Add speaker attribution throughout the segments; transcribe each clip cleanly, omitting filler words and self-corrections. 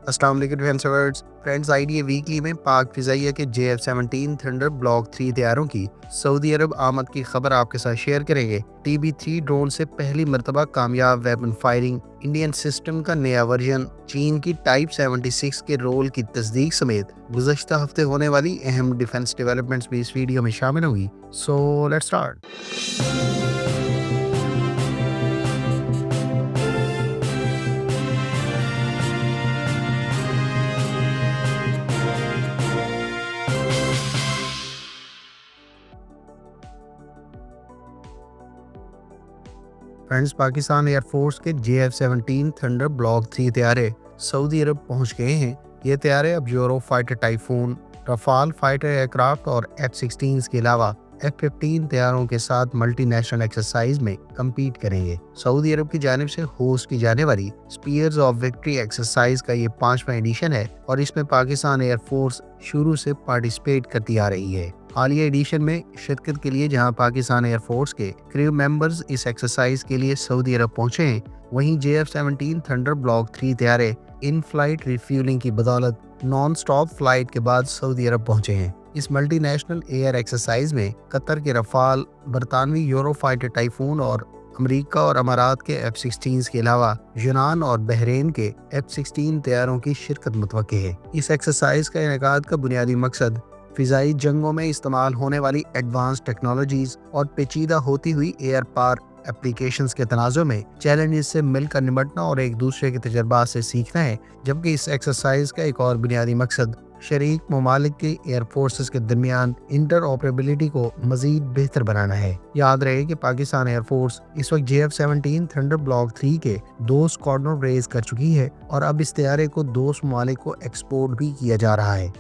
Speaker 1: अस्सलाम वालेकुम defence lovers. Friends, IDA weekly में पाक फिजाइया के JF-17 थंडर ब्लॉक 3 तैयारों की सऊदी अरब आमद की खबर आपके साथ शेयर करेंगे। TB3 ड्रोन से पहली मरतबा कामयाब वेपन फायरिंग, इंडियन सिस्टम का नया वर्जन, चीन की टाइप 76 के रोल की तस्दीक समेत गुज़श्ता हफ्ते होने वाली अहम डिफेंस डेवलपमेंट्स भी इस वीडियो में शामिल होंगी। So let's start. Friends, Pakistan air force के JF-17 थंडर ब्लॉक 3 तैयारे सऊदी अरब पहुंच गए हैं। ये तैयारे अब euro fighter typhoon, Rafale fighter aircraft और F-16 के अलावा F-15 तैयारों के साथ मल्टी नेशनल एक्सरसाइज में कम्पीट करेंगे। सऊदी अरब की जानिब से होस्ट की जाने वाली स्पीयर्स ऑफ विक्ट्री एक्सरसाइज का ये 5वां एडिशन है और इसमें पाकिस्तान एयरफोर्स शुरू से पार्टिसिपेट करती आ रही है। हालिया एडिशन में शिरकत के लिए जहां पाकिस्तान एयरफोर्स के क्रू मेंबर्स इस एक्सरसाइज के लिए सऊदी अरब पहुंचे हैं, वहीं JF-17 थंडर ब्लॉक 3 तैयारे इन फ्लाइट रिफ्यूलिंग की बदौलत नॉन स्टॉप फ्लाइट के बाद सऊदी अरब पहुंचे हैं। इस मल्टी नेशनल एयर एक्सरसाइज में कतर के रफाल, बरतानवी यूरो फाइटर टाइफून और अमेरिका और अमारात के F-16 के अलावा यूनान और बहरीन के F-16 तैयारों की शिरकत मुतवक्के है। इस एक्सरसाइज का इनेकाद का बुनियादी मकसद फिजाई जंगों में इस्तेमाल होने वाली एडवांस टेक्नोलॉजीज और पेचीदा होती हुई एयर पार एप्लीकेशंस के तनाज़ुर में चैलेंजेस से मिलकर निपटना और एक दूसरे के तजर्बात से सीखना है। जबकि इस एक्सरसाइज का एक और बुनियादी मकसद शरीक ममालिक के एयर फोर्सेस के दरमियान इंटर ऑपरेबिलिटी को मजीद बेहतर बनाना है। याद रहे कि पाकिस्तान एयर फोर्स इस वक्त JF-17 थंडर ब्लॉक 3 के 2 स्क्वाड्रन रेज कर चुकी है और अब इस तैयारे को 2 ममालिक को एक्सपोर्ट भी किया जा रहा है।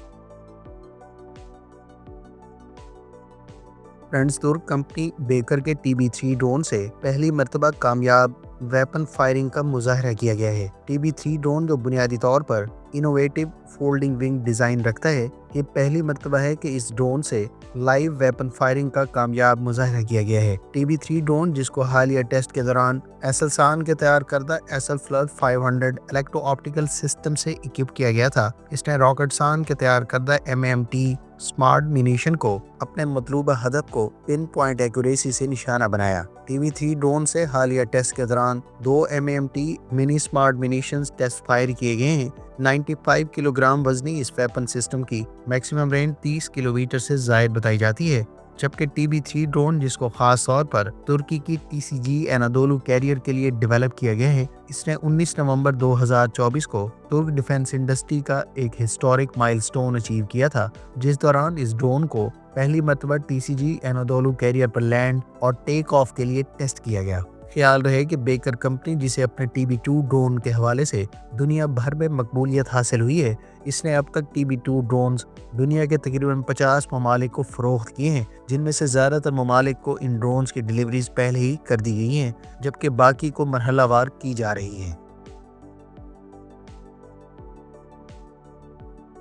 Speaker 1: फ्रेंड्स, तुर्क कंपनी बेकर के TB3 ड्रोन से पहली मरतबा कामयाब वेपन फायरिंग का मुजाहरा किया गया है। TB3 ड्रोन जो बुनियादी तौर पर इनोवेटिव फोल्डिंग विंग डिज़ाइन रखता है, ये पहली मरतबा है कि इस ड्रोन से लाइव वेपन फायरिंग का कामयाब मुजाहरा किया गया है। TB3 ड्रोन, जिसको हालिया टेस्ट के दौरान एसएलसान के तैयार करदा SL-Flood 500 इलेक्ट्रो ऑप्टिकल सिस्टम से इक्विप किया गया था। इसने रॉकेटसान के तैयार करदा MMT स्मार्ट मिनीशन को अपने मतलूबा हदफ को पिन पॉइंट एक्यूरेसी से निशाना बनाया। TB3 ड्रोन से हालिया टेस्ट के दौरान 2 MMT mini smart munitions test fire किए गए हैं। 95 किलोग्राम वजनी इस वेपन सिस्टम की मैक्सिमम रेंज 30 किलोमीटर से ज़ायद बताई जाती है। जबकि TB3 ड्रोन, जिसको खास तौर पर तुर्की की TCG एनादोलू कैरियर के लिए डेवलप किया गया है, इसने 19 नवंबर 2024 को तुर्क डिफेंस इंडस्ट्री का एक हिस्टोरिक माइलस्टोन अचीव किया था, जिस दौरान इस ड्रोन को पहली मरतबा TCG एनादोलू कैरियर पर लैंड और टेक ऑफ के लिए टेस्ट किया गया। ख्याल रहे कि बेकर कंपनी, जिसे अपने TB2 ड्रोन के हवाले से दुनिया भर में मकबूलियत हासिल हुई है, इसने अब तक TB2 ड्रोन्स दुनिया के तकरीबन 50 ममालिक को फ़रोख्त किए हैं, जिनमें से ज़्यादातर ममालिक को इन ड्रोन्स की डिलीवरीज पहले ही कर दी गई हैं, जबकि बाकी को मरहलावार की जा रही हैं।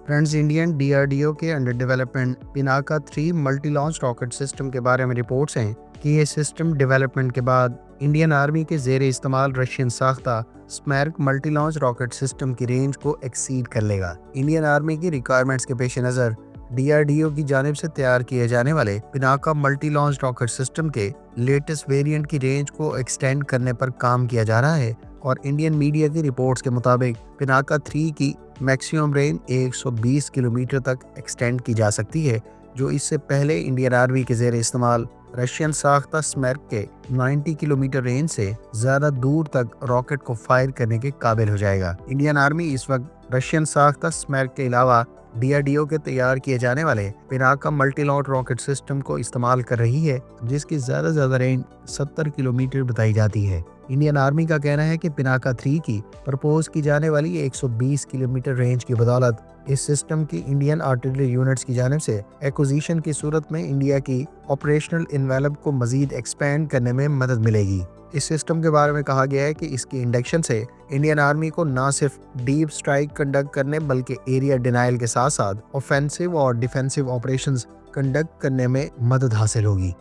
Speaker 1: फ्रेंड्स, इंडियन DRDO के under development Pinaka 3 multi launch rocket system के बारे में रिपोर्ट्स हैं कि ये सिस्टम डेवलपमेंट के बाद इंडियन आर्मी के ज़ेर इस्तेमाल रशियन साख्ता Smerch multi launch rocket system की रेंज को एक्सीड कर लेगा। इंडियन आर्मी की रिक्वायरमेंट्स के पेश नज़र DRDO की जानिब से तैयार किए जाने वाले Pinaka multi launch rocket system के लेटेस्ट वेरिएंट की रेंज को एक्सटेंड करने पर काम किया जा रहा है और इंडियन मीडिया की रिपोर्ट्स के मुताबिक पिनाका 3 की मैक्सिमम रेंज 120 किलोमीटर तक एक्सटेंड की जा सकती है, जो इससे पहले इंडियन आर्मी के ज़ेर इस्तेमाल रशियन साख्ता स्मैर्क के 90 किलोमीटर रेंज से ज़्यादा दूर तक रॉकेट को फायर करने के काबिल हो जाएगा। इंडियन आर्मी इस वक्त रशियन साख्ता स्मैर्क के अलावा DRDO के तैयार किए जाने वाले Pinaka multi launch rocket system को इस्तेमाल कर रही है, जिसकी ज़्यादा रेंज 70 किलोमीटर बताई जाती है। इंडियन आर्मी का कहना है कि पिनाका 3 की प्रपोज की जाने वाली 120 किलोमीटर रेंज की बदौलत इस सिस्टम की इंडियन आर्टिलरी यूनिट्स की जानिब से एक्विजिशन की सूरत में इंडिया की ऑपरेशनल इन्वेलप को मजीद एक्सपेंड करने में मदद मिलेगी। इस सिस्टम के बारे में कहा गया है कि इसकी इंडक्शन से इंडियन आर्मी को न सिर्फ डीप स्ट्राइक कंडक्ट करने बल्कि एरिया डिनाइल के साथ साथ ऑफेंसिव और डिफेंसिव ऑपरेशंस कंडक्ट करने में मदद हासिल होगी।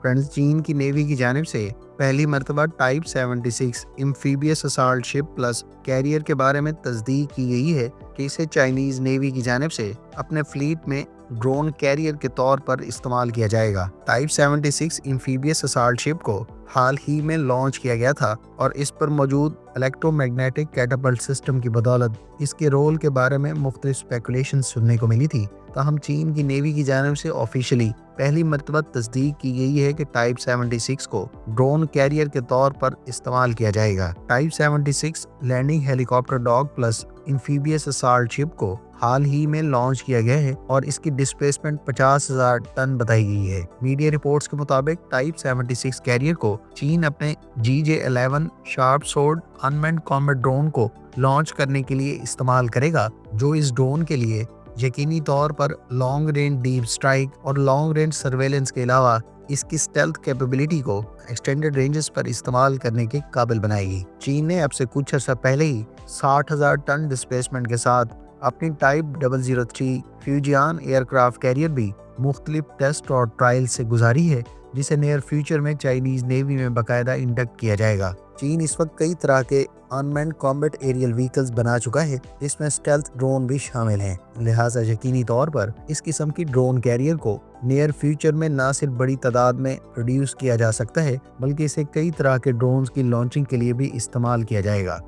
Speaker 1: फ्रेंड्स, चीन की नेवी की जानिब से पहली मर्तबा type 76 amphibious assault ship plus carrier के बारे में तस्दीक की गई है कि इसे चाइनीज नेवी की जानिब से अपने फ्लीट में ड्रोन कैरियर के तौर पर इस्तेमाल किया जाएगा। टाइप 76 एम्फीबियस असॉल्ट शिप को हाल ही में लॉन्च किया गया था और इस पर मौजूद इलेक्ट्रोमैग्नेटिक कैटापल्ट सिस्टम की बदौलत इसके रोल के बारे में मुख्तलिफ स्पेकुलेशन सुनने को मिली थी। ताहम चीन की नेवी की जानिब से ऑफिशियली पहली मर्तबा तस्दीक की गई है कि टाइप 76 को ड्रोन कैरियर के तौर पर इस्तेमाल किया जाएगा। Type 76 landing helicopter dock plus amphibious assault ship को हाल ही में लॉन्च किया गया है और इसकी डिस्प्लेसमेंट 50,000 टन बताई गई है। मीडिया रिपोर्ट्स के मुताबिक टाइप 76 कैरियर को चीन अपने GJ-11 sharp sword unmanned combat drone को लॉन्च करने के लिए इस्तेमाल करेगा, जो इस ड्रोन के लिए यकीनी तौर पर लॉन्ग रेंज डीप स्ट्राइक और लॉन्ग रेंज सर्वेलेंस के अलावा इसकी स्टेल्थ कैपेबिलिटी को एक्सटेंडेड रेंजेस पर इस्तेमाल करने के काबिल बनाएगी। चीन ने अब से कुछ अर्सा पहले ही 60,000 टन डिस्प्लेसमेंट के साथ अपनी टाइप 003 फ्यूजियान एयरक्राफ्ट कैरियर भी मुख्तलिफ टेस्ट और ट्रायल से गुजारी है, जिसे नियर फ्यूचर में चाइनीज नेवी में बाकायदा इंडक्ट किया जाएगा। चीन इस वक्त कई तरह के अनमैन्ड कॉम्बैट एरियल व्हीकल्स बना चुका है, जिसमें स्टेल्थ ड्रोन भी शामिल हैं। लिहाजा यकीनी तौर पर इस किस्म की ड्रोन कैरियर को नियर फ्यूचर में न सिर्फ बड़ी तादाद में प्रोड्यूस किया जा सकता है, बल्कि इसे कई तरह के ड्रोन्स की लॉन्चिंग के लिए भी इस्तेमाल किया जाएगा।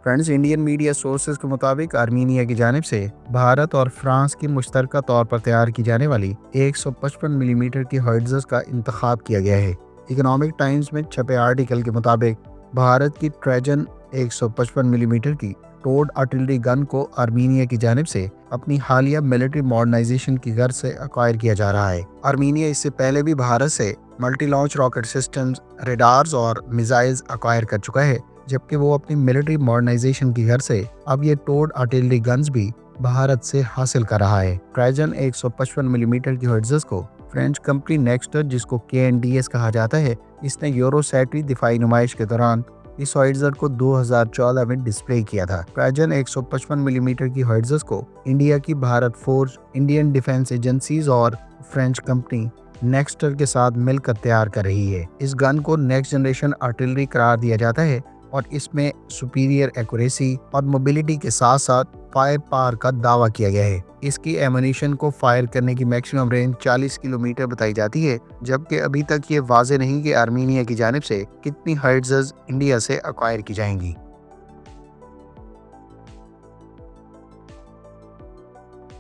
Speaker 1: फ्रेंड्स, इंडियन मीडिया सोर्सेज के मुताबिक आर्मीनिया की जानिब से भारत और फ्रांस की मुश्तरका तौर पर तैयार की जाने वाली 155 मिलीमीटर की हर्ट्ज़ का इंतखाब किया गया है। इकोनॉमिक टाइम्स में छपे आर्टिकल के मुताबिक भारत की ट्रेजन 155 मिलीमीटर की टोड आर्टिलरी गन को आर्मीनिया की जानिब से अपनी हालिया मिलिट्री मॉडर्नाइजेशन की गर्ज से एक्वायर किया जा रहा है। आर्मीनिया इससे पहले भी भारत से multi launch rocket systems, radars और मिसाइल्स एक्वायर कर चुका है, जबकि वो अपनी मिलिट्री मॉडर्नाइजेशन की गर्ज से अब ये टोड आर्टिलरी गन्स भी भारत से हासिल कर रहा है। ट्राइजन 155 मिलीमीटर की हर्ट्ज़ को फ्रेंच कंपनी नेक्स्टर, जिसको KNDS कहा जाता है, इसने यूरोसैटरी दिफाई नुमाइश के दौरान इस हर्ट्ज़ को 2014 में डिस्प्ले किया था। ट्राइजन 155 मिलीमीटर की हर्ट्ज़ को इंडिया की Bharat forge, Indian defence agencies और फ्रेंच कंपनी नेक्स्टर के साथ मिलकर तैयार कर रही है। इस गन को नेक्स्ट जनरेशन आर्टिलरी करार दिया जाता है और इसमें सुपीरियर एक्यूरेसी और मोबिलिटी के साथ साथ फायर पावर का दावा किया गया है। इसकी एमुनिशन को फायर करने की मैक्सिमम रेंज 40 किलोमीटर बताई जाती है, जबकि अभी तक ये वाज़ेह नहीं कि आर्मीनिया की जानिब से कितनी हर्ट्ज़ इंडिया से एक्वायर की जाएंगी।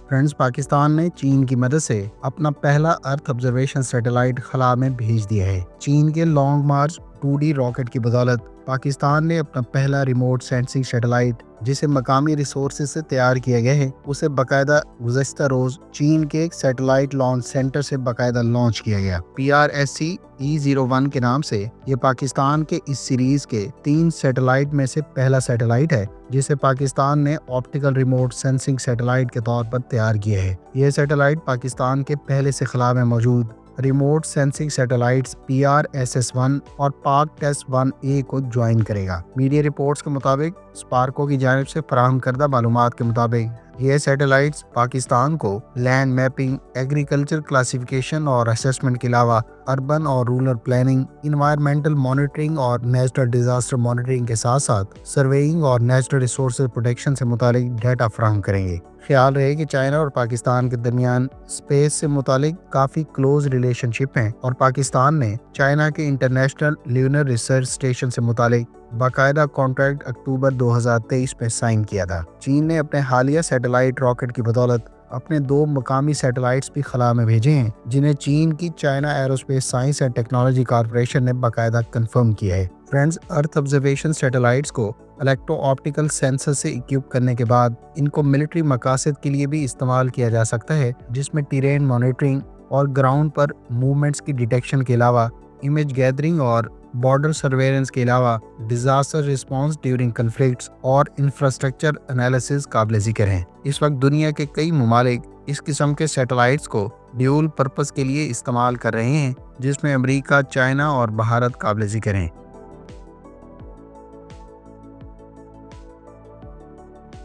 Speaker 1: फ्रेंड्स, पाकिस्तान ने चीन की मदद से अपना पहला अर्थ ऑब्जर्वेशन सैटेलाइट खला में भेज दिया है। चीन के लॉन्ग मार्च 2D रॉकेट की बदौलत पाकिस्तान ने अपना पहला रिमोट सेंसिंग सैटेलाइट, जिसे मकामी रिसोर्सेज से तैयार किया गया है, उसे बाकायदा गुज़श्ता रोज चीन के एक सैटेलाइट लॉन्च सेंटर से बाकायदा लॉन्च किया गया। PRSC-E01 के नाम से ये पाकिस्तान के इस सीरीज के 3 सैटेलाइट में से पहला सैटेलाइट है, जिसे पाकिस्तान ने ऑप्टिकल रिमोट सेंसिंग सैटेलाइट के तौर पर तैयार किया है। यह सैटेलाइट पाकिस्तान के पहले से खला में मौजूद रिमोट सेंसिंग सैटेलाइट्स PRSS-1 और पाक टेस्ट 1A को ज्वाइन करेगा। मीडिया रिपोर्ट्स के मुताबिक स्पार्को की जानिब से फराहम करदा मालूमात के मुताबिक ये सैटेलाइट्स पाकिस्तान को लैंड मैपिंग, एग्रीकल्चर क्लासिफिकेशन और असेसमेंट के अलावा अर्बन और रूरल प्लानिंग, इन्वायरमेंटल मॉनिटरिंग और नेचुरल डिजास्टर मॉनिटरिंग के साथ साथ सर्वेइंग और नेचुरल रिसोर्स प्रोटेक्शन से मुतालिक डाटा फराहम करेंगे। ख्याल रहे कि चाइना और पाकिस्तान के दरमियान स्पेस से मुतालिक काफ़ी क्लोज रिलेशनशिप हैं और पाकिस्तान ने चाइना के इंटरनेशनल ल्यूनर रिसर्च स्टेशन से मुतालिक बाकायदा कॉन्ट्रैक्ट अक्टूबर 2023 में साइन किया था। चीन ने अपने हालिया सैटेलाइट रॉकेट की बदौलत अपने 2 मकामी सैटेलाइट्स भी खला में भेजे हैं, जिन्हें चीन की China aerospace science and technology corporation ने बाकायदा कंफर्म किया है। फ्रेंड्स, अर्थ ऑब्जर्वेशन सैटेलाइट्स को इलेक्ट्रो ऑप्टिकल सेंसर से इक्विप करने के बाद इनको मिलिट्री मकासद के लिए भी इस्तेमाल किया जा सकता है, जिसमें टेरेन मॉनिटरिंग और ग्राउंड पर मूवमेंट्स की डिटेक्शन के अलावा इमेज गैदरिंग और बॉर्डर सर्वेलेंस के अलावा डिजास्टर रिस्पांस ड्यूरिंग कन्फ्लिक्ट्स और इंफ्रास्ट्रक्चर एनालिसिस काबिल ज़िक्र हैं। इस वक्त दुनिया के कई ममालिक इस किस्म के सैटेलाइट्स को ड्यूल पर्पस के लिए इस्तेमाल कर रहे हैं, जिसमें अमेरिका, चाइना और भारत काबिल ज़िक्र हैं।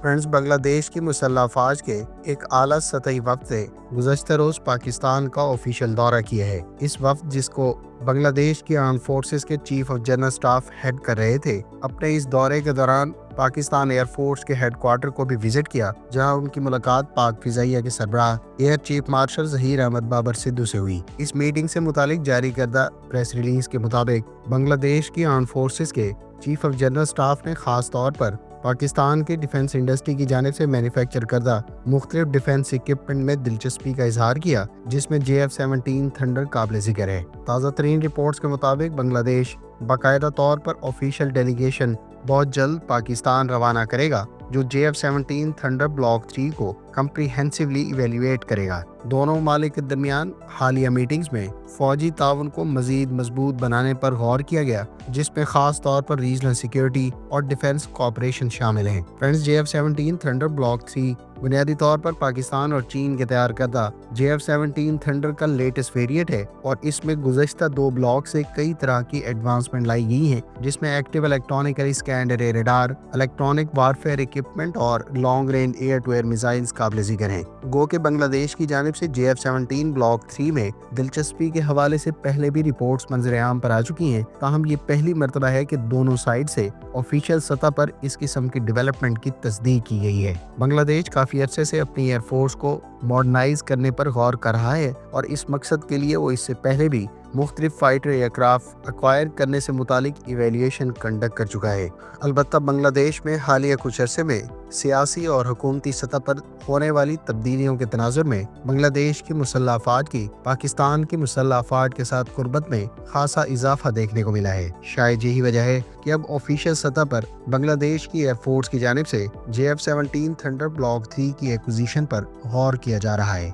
Speaker 1: فرینڈز، بنگلہ دیش کی مسلح افواج کے ایک اعلیٰ سطحی وفد نے گزشتہ روز پاکستان کا آفیشیل دورہ کیا ہے۔ اس وفد، جس کو بنگلہ دیش کی آرمڈ فورسز کے chief of general staff head کر رہے تھے، اپنے اس دورے کے دوران پاکستان ایئر فورس کے ہیڈ کوارٹر کو بھی وزٹ کیا، جہاں ان کی ملاقات پاک فضائیہ کے سربراہ air chief marshal Zaheer Ahmed Babar Sidhu سے ہوئی۔ اس میٹنگ سے متعلق جاری کردہ پریس ریلیز کے مطابق بنگلہ دیش کی آرمڈ فورسز کے چیف آف جنرل اسٹاف نے خاص طور پر پاکستان کی ڈیفنس انڈسٹری کی جانب سے مینوفیکچر کردہ مختلف ڈیفنس اکوپمنٹ میں دلچسپی کا اظہار کیا، جس میں JF-17 تھنڈر قابل ذکر ہے۔ تازہ ترین رپورٹس کے مطابق بنگلہ دیش باقاعدہ طور پر آفیشیل ڈیلیگیشن بہت جلد پاکستان روانہ کرے گا، جو JF-17 تھنڈر بلاک 3 کو کمپریہنسولی ایویلیویٹ کرے گا۔ دونوں ممالک کے درمیان حالیہ میٹنگز میں فوجی تعاون کو مزید مضبوط بنانے پر غور کیا گیا، جس میں خاص طور پر ریجنل سیکیورٹی اور ڈیفنس کوآپریشن شامل ہیں۔ فرینڈز، JF-17 تھنڈر بلاک 3 بنیادی طور پر پاکستان اور چین کے تیار کردہ JF-17 تھنڈر کا لیٹسٹ ویریئنٹ ہے، اور اس میں گزشتہ 2 بلاک سے کئی طرح کی ایڈوانسمنٹ لائی گئی ہیں، جس میں active electronically scanned array radar, electronic warfare equipment اور long range air to air missiles قابل ذکر ہیں۔ گو کہ بنگلہ دیش کی جانب سے JF-17 بلاک 3 میں دلچسپی کے حوالے سے پہلے بھی رپورٹس منظر عام پر آ چکی ہیں، تاہم یہ پہلی مرتبہ ہے کہ دونوں سائڈ سے آفیشیل سطح پر اس قسم کی ڈیولپمنٹ کی تصدیق کی گئی ہے۔ بنگلہ دیش کافی عرصے سے اپنی ایئر فورس کو ماڈرنائز کرنے پر غور کر رہا ہے، اور اس مقصد کے لیے وہ اس سے پہلے بھی مختلف فائٹر ایئر کرافٹ ایکوائر کرنے سے متعلق ایویلیویشن کنڈکٹ کر چکا ہے۔ البتہ بنگلہ دیش میں حالیہ کچھ عرصے میں سیاسی اور حکومتی سطح پر ہونے والی تبدیلیوں کے تناظر میں بنگلہ دیش کی مسلح افواج کی پاکستان کی مسلح افواج کے ساتھ قربت میں خاصا اضافہ دیکھنے کو ملا ہے۔ شاید یہی وجہ ہے کہ اب آفیشیل سطح پر بنگلہ دیش کی ایئر فورس کی جانب سے JF-17 تھنڈر بلاک 3 کی ایکوزیشن پر غور کیا جا رہا ہے۔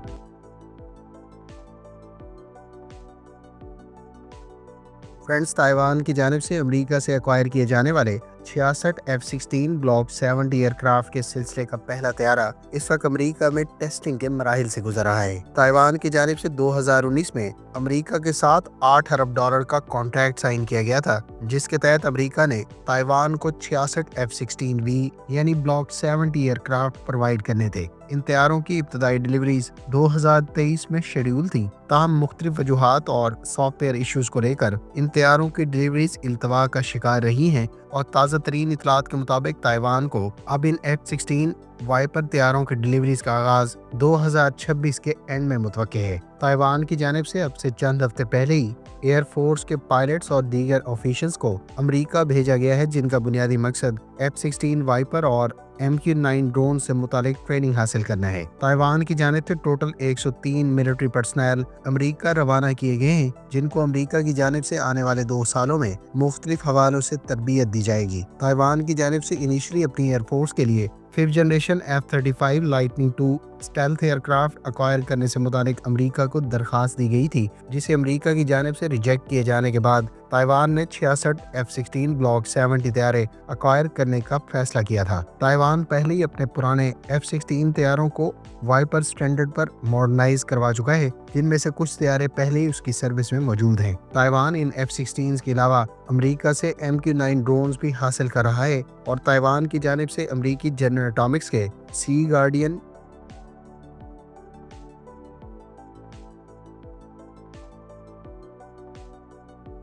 Speaker 1: فرینڈز، تائیوان کی جانب سے امریکہ سے ایکوائر کیے جانے والے 66 F-16 بلاک 70 ایئر کرافٹ کے سلسلے کا پہلا طیارہ اس وقت امریکہ میں ٹیسٹنگ کے مراحل سے گزر رہا ہے۔ تائیوان کی جانب سے 2019 میں امریکہ کے ساتھ $8 ارب کا کانٹریکٹ سائن کیا گیا تھا، جس کے تحت امریکہ نے تائیوان کو 66 F-16V یعنی بلاک 70 ایئر کرافٹ پرووائڈ کرنے تھے۔ ان طیاروں کی ابتدائی ڈیلیوریز 2023 میں شیڈیول تھیں، تاہم مختلف وجوہات اور سافٹ ویئر ایشوز کو لے کر ان طیاروں کی ڈیلیوریز التوا کا شکار رہی ہیں، اور تازہ ترین اطلاعات کے مطابق تائیوان کو اب ان F-16 وائپر طیاروں کی ڈیلیوریز کا آغاز 2026 کے اینڈ میں متوقع ہے۔ تائیوان کی جانب سے اب سے چند ہفتے پہلے ہی ایئر فورس کے پائلٹس اور دیگر آفیشلز کو امریکہ بھیجا گیا ہے، جن کا بنیادی مقصد F-16 وائپر اور MQ-9 ڈرون سے متعلق ٹریننگ حاصل کرنا ہے۔ تائیوان کی جانب سے ٹوٹل 103 ملٹری پرسنل امریکہ روانہ کیے گئے ہیں، جن کو امریکہ کی جانب سے آنے والے 2 سالوں میں مختلف حوالوں سے تربیت دی جائے گی۔ تائیوان کی جانب سے انیشلی اپنی ایئر فورس کے لیے 5th generation F-35 Lightning II stealth aircraft acquire کرنے سے متعلق امریکہ کو درخواست دی گئی تھی، جسے امریکہ کی جانب سے ریجیکٹ کیے جانے کے بعد تائیوان نے 66 F-16 بلاک 70 طیارے ایکوائر کرنے کا فیصلہ کیا تھا۔ تائیوان پہلے ہی اپنے پرانے F-16 طیاروں کو وائپر اسٹینڈرڈ پر ماڈرنائز کروا چکا ہے، جن میں سے کچھ طیارے پہلے ہی اس کی سروس میں موجود ہیں۔ تائیوان ان F-16 کے علاوہ امریکہ سے MQ-9 ڈرونز بھی حاصل کر رہا ہے، اور تائیوان کی جانب سے امریکی جنرل اٹامکس کے سی گارڈین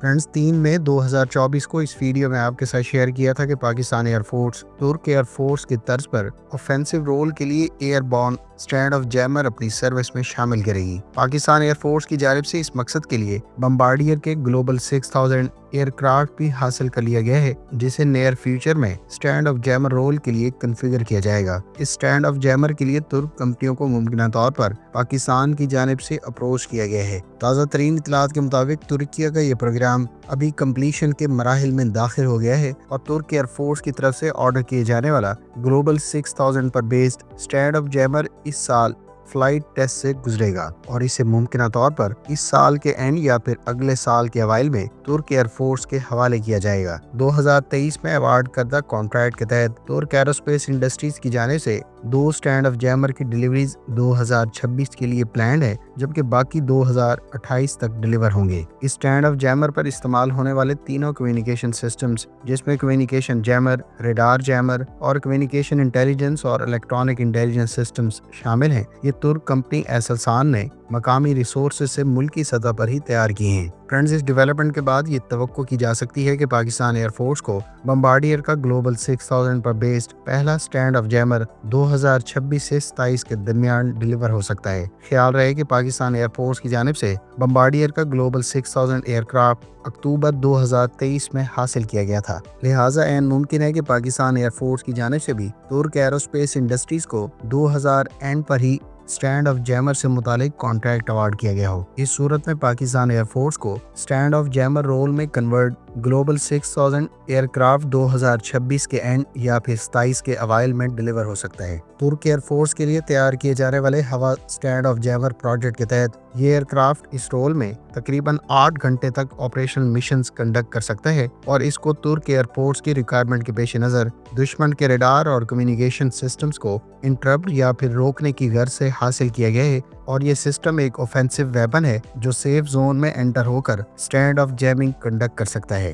Speaker 1: فرینڈز، 3 مئی 2024 کو اس ویڈیو میں آپ کے ساتھ شیئر کیا تھا کہ پاکستان ایئر فورس ترک ایئر فورس کی طرز پر آفینسو رول کے لیے airborne stand off jammer اپنی سروس میں شامل کرے گی۔ پاکستان ایئر فورس کی جانب سے اس مقصد کے لیے بمبارڈیئر کے گلوبل 6000 ایئر کرافٹ بھی حاصل کر لیا گیا ہے، جسے نیئر فیوچر میں اسٹینڈ آف جیمر رول کے لیے کنفیگر کیا جائے گا۔ اس اسٹینڈ آف جیمر کے لیے ترک کمپنیوں کو ممکنہ طور پر پاکستان کی جانب سے اپروچ کیا گیا ہے۔ تازہ ترین اطلاعات کے مطابق ترکیہ کا یہ پروگرام ابھی کمپلیشن کے مراحل میں داخل ہو گیا ہے، اور ترک ایئر فورس کی طرف سے آرڈر کیے جانے والا گلوبل 6000 پر بیسڈ اسٹینڈ آف جیمر اس سال فلائٹ ٹیسٹ سے گزرے گا اور اسے ممکنہ طور پر اس سال کے اینڈ یا پھر اگلے سال کے اوائل میں ترک ایئر فورس کے حوالے کیا جائے گا۔ 2023 میں ایوارڈ کردہ کانٹریکٹ کے تحت ترک ایروسپیس انڈسٹریز کی جانب سے 2 اسٹینڈ آف جیمر کی ڈیلیوریز 2026 کے لیے پلانڈ ہے، جبکہ باقی 2028 تک ڈیلیور ہوں گے۔ اس اسٹینڈ آف جیمر پر استعمال ہونے والے تینوں کمیونیکیشن سسٹمز، جس میں کمیونیکیشن جیمر، ریڈار جیمر اور کمیونیکیشن انٹیلیجنس اور الیکٹرانک انٹیلیجنس سسٹمز شامل ہیں، یہ ترک کمپنی ایسلسان نے مقامی ریسورسز سے ملکی سطح پر ہی تیار کیے ہیں۔ فرینڈز، اس ڈیولپمنٹ کے بعد یہ توقع کی جا سکتی ہے کہ پاکستان ایئر فورس کو بمبارڈیئر کا گلوبل 6000 پر بیسڈ پہلا اسٹینڈ آف جیمر 2026 سے 27 کے درمیان ڈیلیور ہو سکتا ہے۔ خیال رہے کہ پاکستان ایئر فورس کی جانب سے بمبارڈیئر کا گلوبل 6000 ایئر کرافٹ اکتوبر 2023 میں حاصل کیا گیا تھا، لہٰذا عین ممکن ہے کہ پاکستان ایئر فورس کی جانب سے بھی ترک ایروسپیس انڈسٹریز کو 2000 and per he stand off jammer سے متعلق کانٹریکٹ ایوارڈ کیا گیا ہو۔ اس صورت میں پاکستان ایئر فورس کو اسٹینڈ آف جیمر رول میں کنورٹ گلوبل 6000 ایئر کرافٹ 2026 کے اینڈ یا پھر 27 کے اوائل میں ڈیلیور ہو سکتا ہے۔ ترک ایئر فورس کے لیے تیار کیے جانے والے ہوا اسٹینڈ آف جیمر پروجیکٹ کے تحت یہ ایئر کرافٹ اس رول میں تقریباً 8 گھنٹے تک آپریشنل مشنز کنڈکٹ کر سکتا ہے، اور اس کو ترک ایئر فورس کی ریکوائرمنٹ کے پیش نظر دشمن کے ریڈار اور کمیونیکیشن سسٹمز کو انٹرپٹ یا پھر روکنے کی غرض سے حاصل کیا گیا ہے، اور یہ سسٹم ایک اوفینسو ویپن ہے جو سیف زون میں انٹر ہو کر اسٹینڈ آف جیمنگ کنڈکٹ کر سکتا ہے۔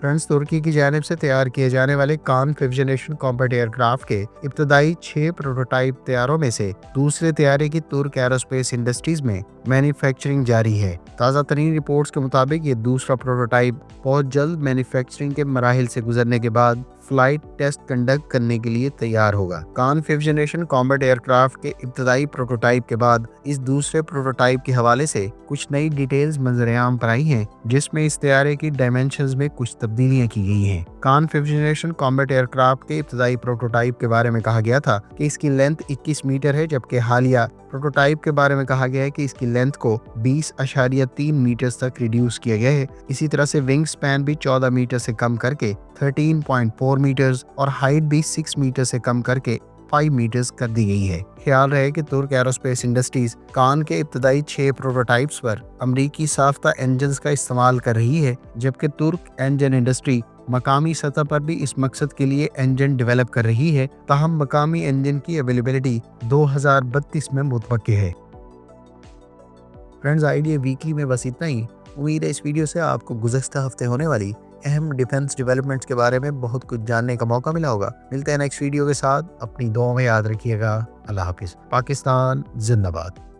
Speaker 1: فرینڈز، ترکی کی جانب سے تیار کیے جانے والے کان فیوژنیشن کامبیٹ ایئر کرافٹ کے ابتدائی 6 پروٹوٹائپ طیاروں میں سے دوسرے طیارے کی ترک ایروسپیس انڈسٹریز میں مینوفیکچرنگ جاری ہے۔ تازہ ترین رپورٹس کے مطابق یہ دوسرا پروٹوٹائپ بہت جلد مینوفیکچرنگ کے مراحل سے گزرنے کے بعد فلائٹ ٹیسٹ کنڈکٹ کرنے کے لیے تیار ہوگا۔ کان فیوژنیشن کامبیٹ ایئر کرافٹ کے ابتدائی پروٹوٹائپ کے بعد اس دوسرے پروٹوٹائپ کے حوالے سے کچھ نئی ڈیٹیلز منظر عام پر آئی ہیں، جس میں اس طیارے کی ڈائمینشنز میں کچھ تبدیلیاں کی گئی ہیں۔ کان فیوژنیشن کامبیٹ ایئر کرافٹ کے ابتدائی پروٹوٹائپ کے بارے میں کہا گیا تھا کہ اس کی لینتھ 21 میٹر ہے، جبکہ حالیہ پروٹوٹائپ کے بارے میں کہا گیا ہے کہ اس کی لینتھ کو 20.3 میٹر تک ریڈیوس کیا گیا ہے۔ اسی طرح سے ونگ سپین بھی 14 میٹر سے کم کر کے 13.4 میٹرز اور ہائٹ بھی 6 میٹر سے کم کر کے 5 میٹرز کر دی گئی ہے۔ خیال رہے کہ ترک ایروسپیس انڈسٹریز کان کے ابتدائی 6 پروٹوٹائپس پر امریکی ساختہ انجنز کا استعمال کر رہی ہے، جبکہ ترک انجن انڈسٹری مقامی سطح پر بھی اس مقصد کے لیے انجن ڈیولپ کر رہی ہے، تاہم مقامی انجن کی اویلیبلٹی 2032 میں متوقع ہے۔ فرینڈز، آئیڈیا ویکلی میں بس اتنا ہی۔ امید ہے اس ویڈیو سے آپ کو گزشتہ ہفتے ہونے والی اہم ڈیفنس ڈیولپمنٹس کے بارے میں بہت کچھ جاننے کا موقع ملا ہوگا۔ ملتے ہیں نیکسٹ ویڈیو کے ساتھ، اپنی دعاؤں میں یاد رکھیے گا۔ اللہ حافظ۔ پاکستان زندہ باد۔